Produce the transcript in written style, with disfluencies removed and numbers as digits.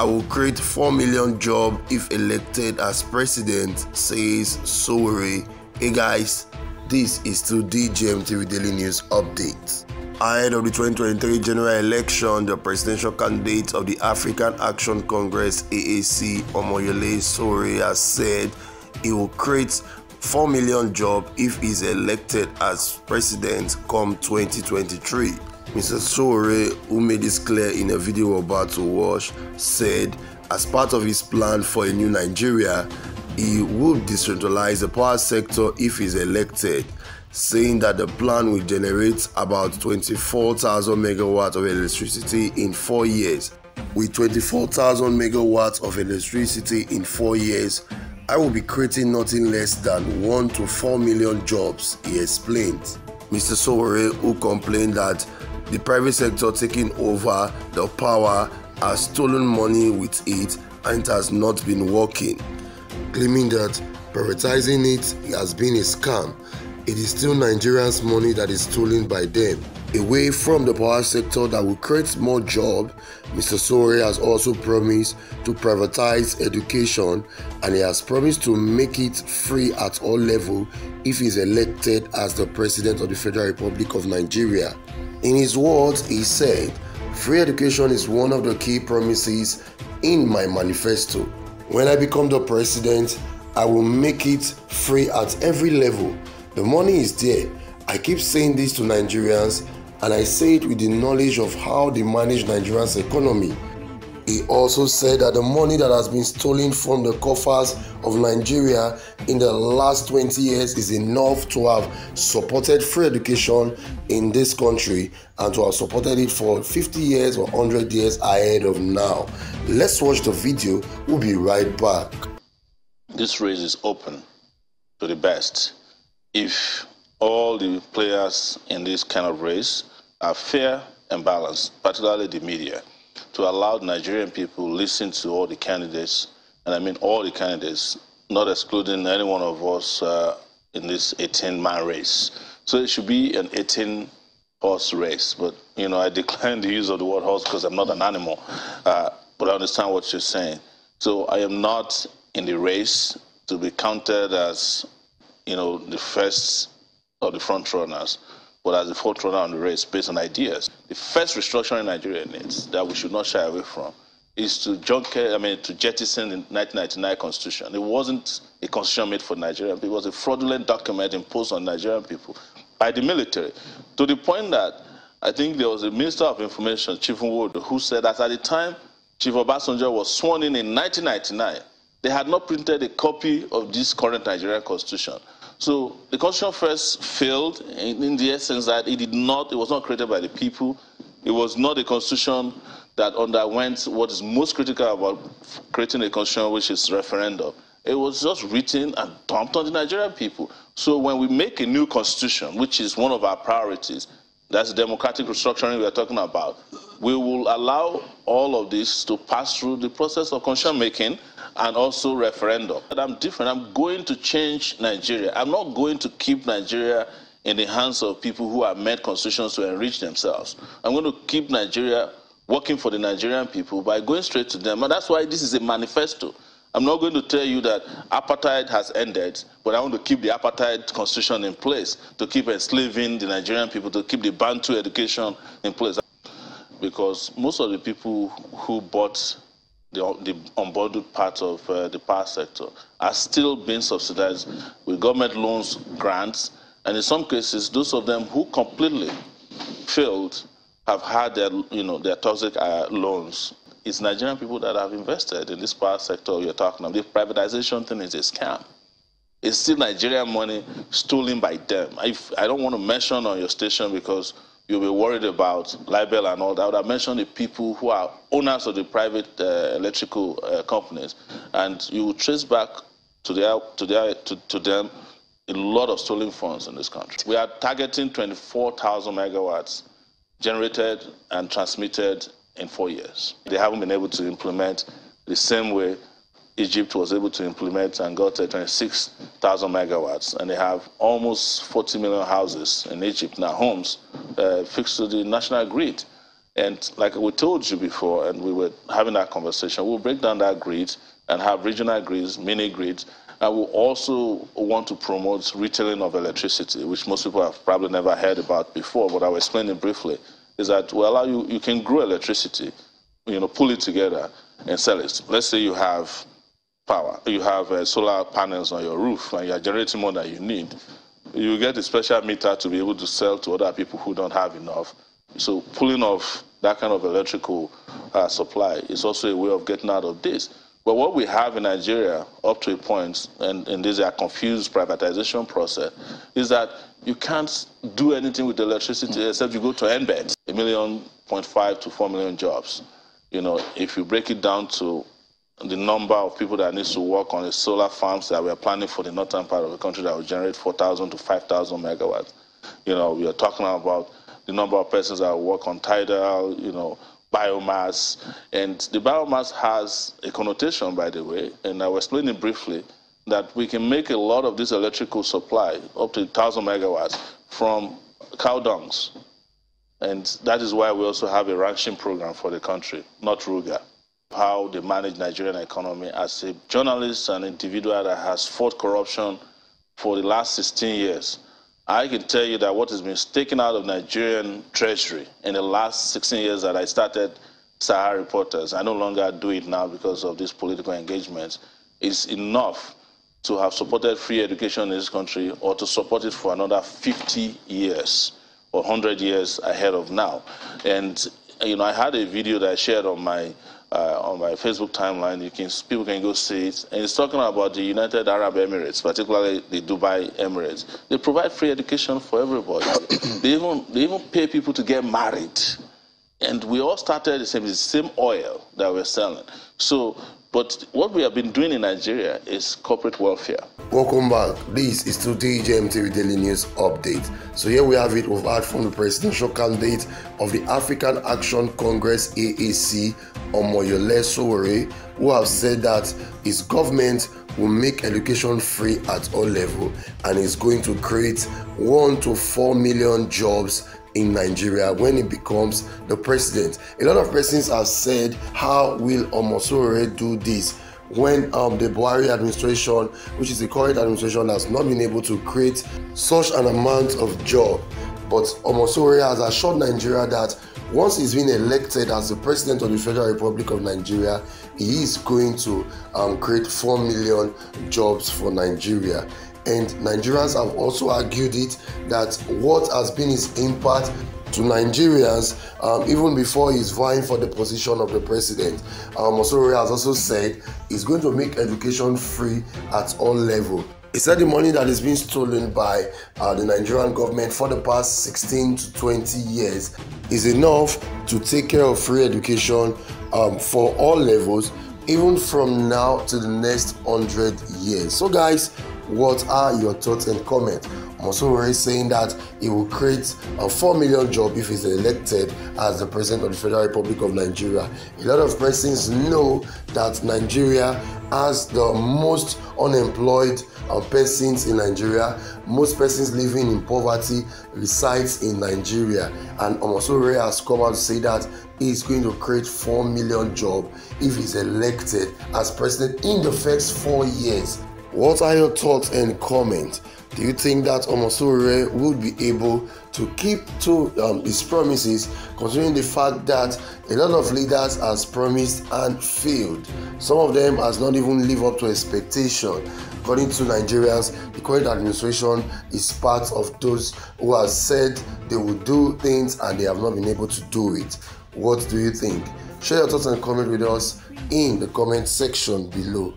I will create 4 million jobs if elected as president, says Sowore. Hey guys, this is still DGMTV Daily News Update. Ahead of the 2023 general election, the presidential candidate of the African Action Congress AAC, Omoyele Sowore, has said he will create 4 million jobs if he is elected as president come 2023. Mr. Sowore, who made this clear in a video we're about to watch, said as part of his plan for a new Nigeria, he would decentralize the power sector if he is elected, saying that the plan will generate about 24,000 megawatts of electricity in 4 years. With 24,000 megawatts of electricity in 4 years, I will be creating nothing less than 1 to 4 million jobs, he explained. Mr. Sowore, who complained that the private sector taking over the power has stolen money with it and it has not been working, claiming that privatizing it has been a scam. It is still Nigerians' money that is stolen by them. Away from the power sector that will create more jobs, Mr. Sowore has also promised to privatize education, and he has promised to make it free at all levels if he is elected as the President of the Federal Republic of Nigeria. In his words, he said, "Free education is one of the key promises in my manifesto. When I become the president, I will make it free at every level. The money is there. I keep saying this to Nigerians, and I say it with the knowledge of how they manage Nigerians' economy." He also said that the money that has been stolen from the coffers of Nigeria in the last 20 years is enough to have supported free education in this country and to have supported it for 50 years or 100 years ahead of now. Let's watch the video. We'll be right back. This race is open to the best. If all the players in this kind of race are fair and balanced, particularly the media, to allow Nigerian people listen to all the candidates, and I mean all the candidates, not excluding any one of us in this 18-man race. So it should be an 18-horse race. But, you know, I decline the use of the word horse because I'm not an animal. But I understand what you're saying. So I am not in the race to be counted as, you know, the first of the front runners, but as the fourth runner on the race based on ideas. The first restructuring Nigeria needs that we should not shy away from is to jettison the 1999 constitution. It wasn't a constitution made for Nigerian people. It was a fraudulent document imposed on Nigerian people by the military, to the point that I think there was a Minister of Information, Chief Nwodo, who said that at the time Chief Obasanjo was sworn in 1999, they had not printed a copy of this current Nigerian constitution. So the constitution first failed in the essence that it was not created by the people. It was not a constitution that underwent what is most critical about creating a constitution, which is referendum. It was just written and dumped on the Nigerian people. So when we make a new constitution, which is one of our priorities, that's the democratic restructuring we are talking about, we will allow all of this to pass through the process of constitution making and also referendum. But I'm different. I'm going to change Nigeria. I'm not going to keep Nigeria in the hands of people who have made constitutions to enrich themselves. I'm going to keep Nigeria working for the Nigerian people by going straight to them. And that's why this is a manifesto. I'm not going to tell you that apartheid has ended, but I want to keep the apartheid constitution in place, to keep enslaving the Nigerian people, to keep the Bantu education in place. Because most of the people who bought the unbundled part of the power sector are still being subsidized with government loans, grants, and in some cases, those of them who completely failed have had their toxic loans. It's Nigerian people that have invested in this power sector you're talking about. The privatization thing is a scam. It's still Nigerian money stolen by them. I don't want to mention on your station because you'll be worried about libel and all that. I would have mentioned the people who are owners of the private electrical companies, and you will trace back to them a lot of stolen funds in this country. We are targeting 24,000 megawatts generated and transmitted in 4 years. They haven't been able to implement the same way Egypt was able to implement and got 26,000 megawatts. And they have almost 40 million houses in Egypt now, homes fixed to the national grid. And like we told you before, and we were having that conversation, we'll break down that grid and have regional grids, mini grids. And we'll also want to promote retailing of electricity, which most people have probably never heard about before, but I will explain it briefly. Is that will allow you can grow electricity, pull it together and sell it. Let's say you have power, you have solar panels on your roof, and you're generating more than you need. You get a special meter to be able to sell to other people who don't have enough. So pulling off that kind of electrical supply is also a way of getting out of this. But what we have in Nigeria, up to a point, and this is a confused privatization process, is that you can't do anything with electricity except you go to NBED, 1.5 million to 4 million jobs. If you break it down to the number of people that needs to work on the solar farms that we are planning for the northern part of the country that will generate 4,000 to 5,000 megawatts. We are talking about the number of persons that work on tidal, biomass. And the biomass has a connotation, by the way, and I will explain it briefly, that we can make a lot of this electrical supply, up to 1,000 megawatts, from cow dungs. And that is why we also have a ranching program for the country, not Ruga. How they manage Nigerian economy. As a journalist and individual that has fought corruption for the last 16 years, I can tell you that what has been taken out of Nigerian treasury in the last 16 years that I started Sahara Reporters, I no longer do it now because of these political engagements, is enough to have supported free education in this country or to support it for another 50 years or 100 years ahead of now. And, I had a video that I shared on my Facebook timeline. People can go see it, and it's talking about the United Arab Emirates, particularly the Dubai Emirates. They provide free education for everybody. they even pay people to get married, and we all started the same oil that we're selling. So, but what we have been doing in Nigeria is corporate welfare. Welcome back. This is today GMTV Daily News Update. So here we have it. We've heard from the presidential candidate of the African Action Congress (AAC), Omoyele S, who have said that his government will make education free at all levels and is going to create 1 to 4 million jobs in Nigeria when he becomes the president. A lot of persons have said, how will Omoyele do this when the Buhari administration, which is the current administration, has not been able to create such an amount of job? But Omoyele has assured Nigeria that once he's been elected as the president of the Federal Republic of Nigeria, he is going to create 4 million jobs for Nigeria. And Nigerians have also argued it that what has been his impact to Nigerians even before he's vying for the position of the president. Omoyele has also said he's going to make education free at all levels. He said the money that is being stolen by the Nigerian government for the past 16 to 20 years is enough to take care of free education for all levels, even from now to the next 100 years. So guys, what are your thoughts and comments? Omoyele is saying that he will create a 4 million job if he's elected as the president of the Federal Republic of Nigeria. A lot of persons know that Nigeria has the most unemployed persons in Nigeria. Most persons living in poverty resides in Nigeria, and Omoyele has come out to say that he is going to create 4 million jobs if he's elected as president in the first 4 years. What are your thoughts and comments? Do you think that Omoyele will be able to keep to his promises, considering the fact that a lot of leaders has promised and failed? Some of them has not even lived up to expectation. According to Nigerians, the current administration is part of those who have said they will do things and they have not been able to do it. What do you think? Share your thoughts and comment with us in the comment section below.